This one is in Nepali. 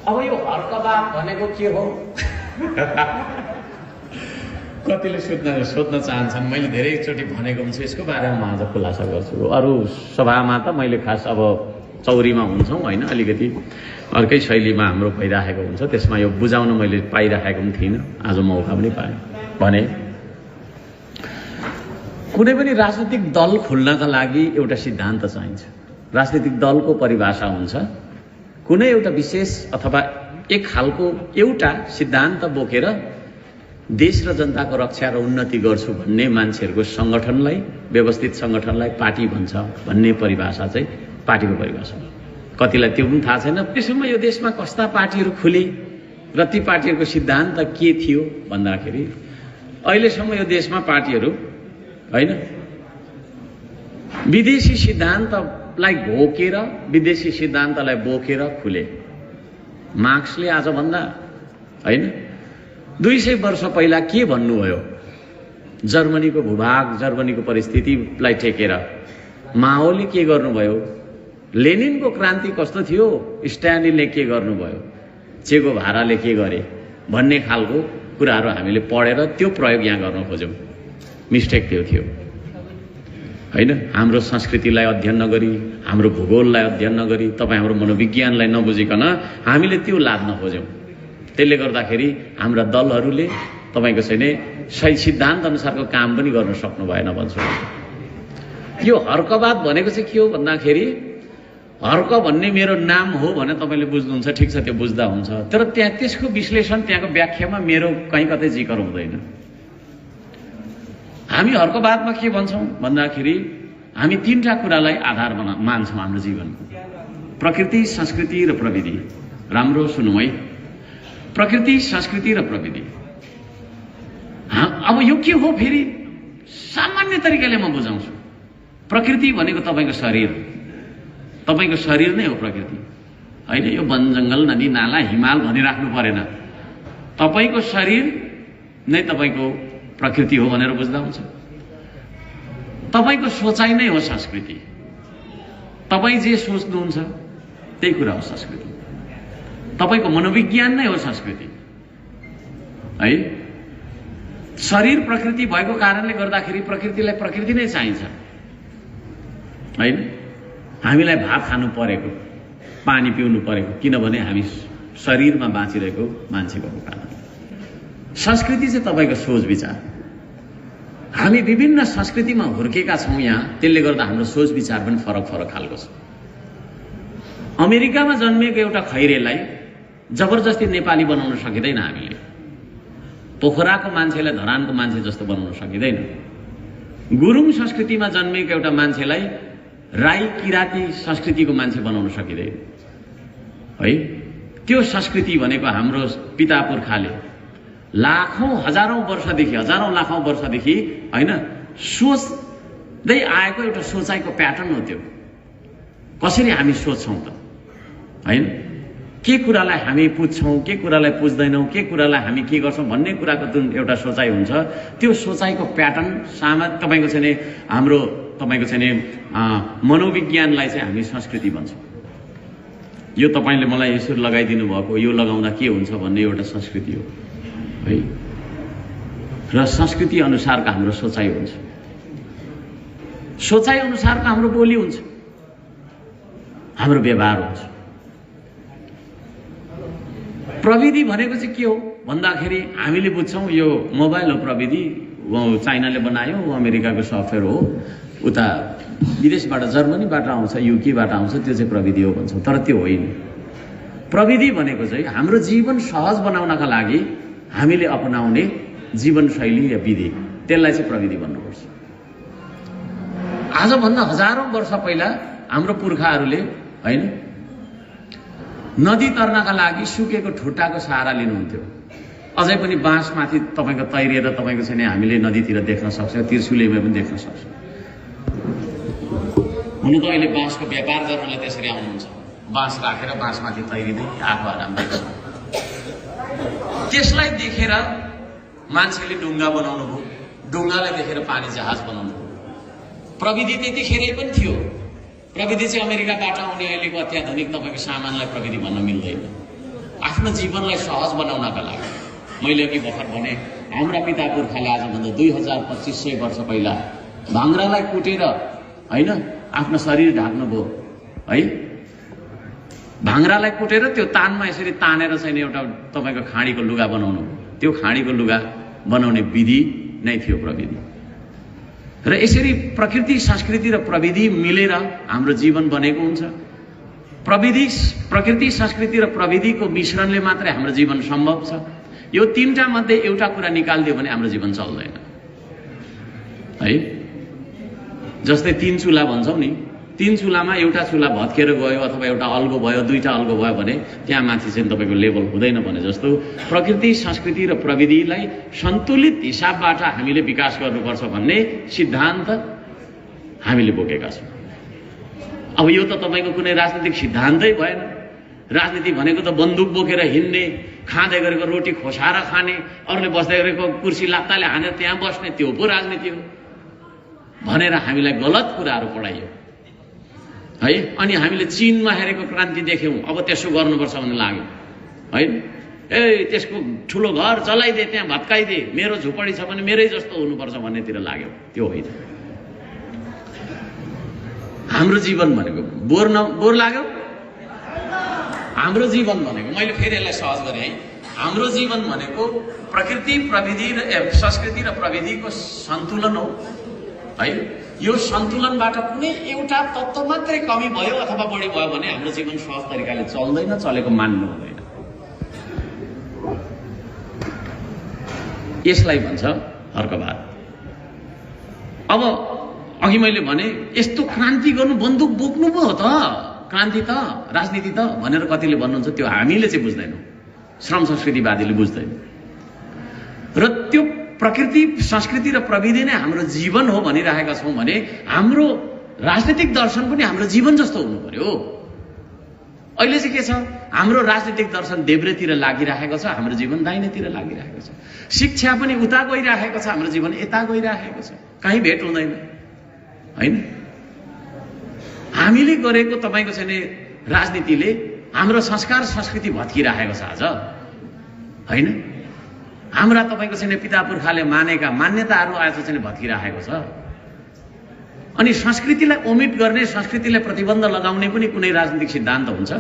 अब यो हर्कबाद भनेको के हो? कतिले सोध्न चाहन्छन्। मैले धेरैचोटि भनेको हुन्छु, यसको बारेमा म आज खुलासा गर्छु। अरू सभामा त मैले खास अब चौरीमा हुन्छौँ होइन, अलिकति अर्कै शैलीमा हाम्रो भइराखेको हुन्छ, त्यसमा यो बुझाउन मैले पाइराखेको पनि थिइनँ। आज मौका पनि पाएँ। भने कुनै पनि राजनीतिक दल खुल्नका लागि एउटा सिद्धान्त चाहिन्छ। राजनीतिक दलको परिभाषा हुन्छ कुनै एउटा विशेष अथवा एक खालको एउटा सिद्धान्त बोकेर देश र जनताको रक्षा र उन्नति गर्छु भन्ने मान्छेहरूको सङ्गठनलाई, व्यवस्थित सङ्गठनलाई पार्टी भन्छ भन्ने परिभाषा चाहिँ पार्टीको परिभाषा हो। कतिलाई त्यो पनि थाहा छैन। त्यसमा यो देशमा कस्ता पार्टीहरू खुले र ती पार्टीहरूको सिद्धान्त के थियो भन्दाखेरि अहिलेसम्म यो देशमा पार्टीहरू होइन विदेशी सिद्धान्तलाई घोकेर, विदेशी सिद्धान्तलाई बोकेर खुले। मार्क्सले आजभन्दा होइन 200 वर्ष पहिला के भन्नुभयो? जर्मनीको भूभाग, जर्मनीको परिस्थितिलाई टेकेर माओले के गर्नुभयो? लेनिनको क्रान्ति कस्तो थियो? स्ट्यालिनले के गर्नुभयो? चे गुभाराले के गरे भन्ने खालको कुराहरू हामीले पढेर त्यो प्रयोग यहाँ गर्न खोज्यौँ। मिस्टेक त्यो थियो होइन। हाम्रो संस्कृतिलाई अध्ययन नगरी, हाम्रो भूगोललाई अध्ययन नगरी, तपाईँ हाम्रो मनोविज्ञानलाई नबुझिकन हामीले त्यो लाद्न खोज्यौँ। त्यसले गर्दाखेरि हाम्रा दलहरूले तपाईँको चाहिँ सही सिद्धान्त अनुसारको काम पनि गर्न सक्नु भएन भन्छु। यो हर्कवाद भनेको चाहिँ के हो भन्दाखेरि, हर्क भन्ने मेरो नाम हो भने तपाईँले बुझ्नुहुन्छ, ठिक छ, त्यो बुझ्दा हुन्छ। तर त्यहाँ त्यसको विश्लेषण, त्यहाँको व्याख्यामा मेरो कहीँ कतै जिकर हुँदैन। हामी हर्कवादमा के भन्छौँ भन्दाखेरि हामी तीनटा कुरालाई आधार मान्छौँ हाम्रो जीवनको: प्रकृति, संस्कृति र प्रविधि। राम्रो सुनौँ है, प्रकृति, संस्कृति र प्रविधि। अब यो के हो फेरि? सामान्य तरिकाले म बुझाउँछु। प्रकृति भनेको तपाईँको शरीर, तपाईँको शरीर नै हो प्रकृति होइन। यो वन जङ्गल, नदी नाला, हिमाल भनिराख्नु परेन। तपाईँको शरीर नै तपाईँको प्रकृति हो भनेर बुझ्दा हुन्छ। तपाईँको सोचाइ नै हो संस्कृति। तपाईँ जे सोच्नुहुन्छ त्यही कुरा हो संस्कृति। तपाईँको मनोविज्ञान नै हो संस्कृति है। शरीर प्रकृति भएको कारणले गर्दाखेरि प्रकृतिलाई प्रकृति नै चाहिन्छ होइन। हामीलाई भात खानु परेको, पानी पिउनु परेको किनभने हामी शरीरमा बाँचिरहेको मान्छे भएको कारण। संस्कृति चाहिँ तपाईँको सोच विचार। हामी विभिन्न संस्कृतिमा हुर्केका छौँ यहाँ, त्यसले गर्दा हाम्रो सोच विचार पनि फरक फरक खालको छ। अमेरिकामा जन्मिएको एउटा खैरेलाई जबरजस्ती नेपाली बनाउन सकिँदैन हामीले। पोखराको मान्छेलाई धरानको मान्छे जस्तो बनाउन सकिँदैन। गुरुङ संस्कृतिमा जन्मिएको एउटा मान्छेलाई राई किराती संस्कृतिको मान्छे बनाउन सकिँदैन है। त्यो संस्कृति भनेको हाम्रो पिता पुर्खाले लाखौं हजारौं वर्षदेखि, हजारौं लाखौं वर्षदेखि होइन सोच्दै आएको एउटा सोचाइको प्याटर्न हो त्यो। कसरी हामी सोच्छौँ त होइन, के कुरालाई हामी पुज्छौँ, के कुरालाई पुज्दैनौँ, के कुरालाई हामी के गर्छौँ भन्ने कुराको जुन एउटा सोचाइ हुन्छ, त्यो सोचाइको प्याटर्न तपाईँको चाहिँ हाम्रो तपाईँको चाहिँ मनोविज्ञानलाई चाहिँ हामी संस्कृति भन्छौँ। यो तपाईँले मलाई यसरी लगाइदिनु भएको, यो लगाउँदा के हुन्छ भन्ने एउटा संस्कृति हो है। र संस्कृति अनुसारका हाम्रो सोचाइ हुन्छ, सोचाइ अनुसारको हाम्रो बोली हुन्छ, हाम्रो व्यवहार हुन्छ। प्रविधि भनेको चाहिँ के हो भन्दाखेरि हामीले बुझ्छौँ यो मोबाइल हो प्रविधि, चाइनाले बनायो, अमेरिकाको सफ्टवेयर हो, उता विदेशबाट जर्मनीबाट आउँछ, युकेबाट आउँछ, त्यो चाहिँ प्रविधि हो भन्छौँ। तर त्यो होइन। प्रविधि भनेको चाहिँ हाम्रो जीवन सहज बनाउनका लागि हामीले अपनाउने जीवनशैली या विधि, त्यसलाई चाहिँ प्रविधि भन्नुपर्छ। आजभन्दा हजारौं वर्ष पहिला हाम्रो पुर्खाहरूले होइन नदी तर्नका लागि सुकेको ठुट्टाको सहारा लिनुहुन्थ्यो। अझै पनि बाँसमाथि तपाईँको तैरिएर तपाईँको चाहिँ हामीले नदीतिर देख्न सक्छौँ, त्रिशुलीमा पनि देख्न सक्छौँ। हुनु त अहिले बाँसको व्यापार गर्नलाई त्यसरी आउनुहुन्छ, बाँस राखेर बाँसमाथि तैरिँदै आएको आराम देख्छ। त्यसलाई देखेर मान्छेले ढुङ्गा बनाउनु भयो, ढुङ्गालाई देखेर पानी जहाज बनाउनु भयो। प्रविधि त्यतिखेरै पनि थियो। प्रविधि चाहिँ अमेरिकाबाट आउने अहिलेको अत्याधुनिक तपाईँको सामानलाई प्रविधि भन्न मिल्दैन। आफ्नो जीवनलाई सहज बनाउनका लागि। मैले अघि भर्खर भने हाम्रा पिता पुर्खाले आजभन्दा 2500 वर्ष पहिला भाङ्रालाई कुटेर होइन आफ्नो शरीर ढाक्नुभयो है। भाङ्रालाई कुटेर त्यो तानमा यसरी तानेर चाहिँ एउटा तपाईँको खाडीको लुगा बनाउनु, त्यो खाडीको लुगा बनाउने विधि नै थियो प्रविधि। र यसरी प्रकृति संस्कृति र प्रविधि मिलेर हाम्रो जीवन बनेको हुन्छ। प्रकृति संस्कृति र प्रविधिको मिश्रणले मात्रै हाम्रो जीवन सम्भव छ। यो तीनटा मध्ये एउटा कुरा निकाल्दियो भने हाम्रो जीवन चल्दैन है। जस्तै 3 चुला भन्छौँ नि, 3 चुलामा एउटा चुला भत्केर गयो अथवा एउटा अल्गो भयो, दुईटा अल्गो भयो भने त्यहाँ माथि चाहिँ तपाईँको लेभल हुँदैन भने जस्तो प्रकृति संस्कृति र प्रविधिलाई सन्तुलित हिसाबबाट हामीले विकास गर्नुपर्छ भन्ने सिद्धान्त हामीले बोकेका छौँ। अब यो त तपाईँको कुनै राजनीतिक सिद्धान्तै भएन। राजनीति भनेको त बन्दुक बोकेर हिँड्ने, खाँदै गरेको रोटी खोसाएर खाने, अरूले बस्दै गरेको कुर्सी लात्ताले हानेर त्यहाँ बस्ने, त्यो पो राजनीति हो भनेर हामीलाई गलत कुराहरू पढाइयो है। अनि हामीले चीनमा हेरेको क्रान्ति देख्यौँ, अब त्यसो गर्नुपर्छ भन्ने लाग्यो है। त्यसको ठुलो घर चलाइदे, त्यहाँ भत्काइदे, मेरो झुपडी छ भने मेरै जस्तो हुनुपर्छ भन्नेतिर लाग्यो। त्यो होइन। हाम्रो जीवन भनेको बोर लाग्यो। हाम्रो जीवन भनेको, मैले फेरि यसलाई सहज गरेँ है, हाम्रो जीवन भनेको प्रकृति प्रविधि र संस्कृति र प्रविधिको सन्तुलन हो है। यो सन्तुलनबाट कुनै एउटा तत्त्व मात्रै कमी भयो अथवा बढी भयो भने हाम्रो जीवन सहज तरिकाले चल्दैन, चलेको मान्नु हुँदैन। यसलाई भन्छ हर्कवाद। अब अघि मैले भने यस्तो क्रान्ति गर्नु, बन्दुक बोक्नु पो हो त क्रान्ति त, राजनीति त भनेर कतिले भन्नुहुन्छ। त्यो हामीले चाहिँ बुझ्दैनौँ, श्रम संस्कृतिवादीले बुझ्दैन। र त्यो प्रकृति संस्कृति र प्रविधि नै हाम्रो जीवन हो भनिरहेका छौँ भने हाम्रो राजनीतिक दर्शन पनि हाम्रो जीवन जस्तो हुनु पर्यो। अहिले चाहिँ के छ, हाम्रो राजनीतिक दर्शन देब्रेतिर लागिरहेको छ, हाम्रो जीवन दाहिनेतिर लागिरहेको छ। शिक्षा पनि उता गइरहेको छ, हाम्रो जीवन यता गइरहेको छ। कहीँ भेट हुँदैन होइन। हामीले गरेको तपाईँको चाहिँ राजनीतिले हाम्रो संस्कार संस्कृति भत्किरहेको छ आज होइन। हाम्रा तपाईँको चाहिँ पिता पुर्खाले मानेका मान्यताहरू आज चाहिँ भत्किरहेको छ। अनि संस्कृतिलाई ओमिट गर्ने, संस्कृतिलाई प्रतिबन्ध लगाउने पनि कुनै राजनीतिक सिद्धान्त हुन्छ?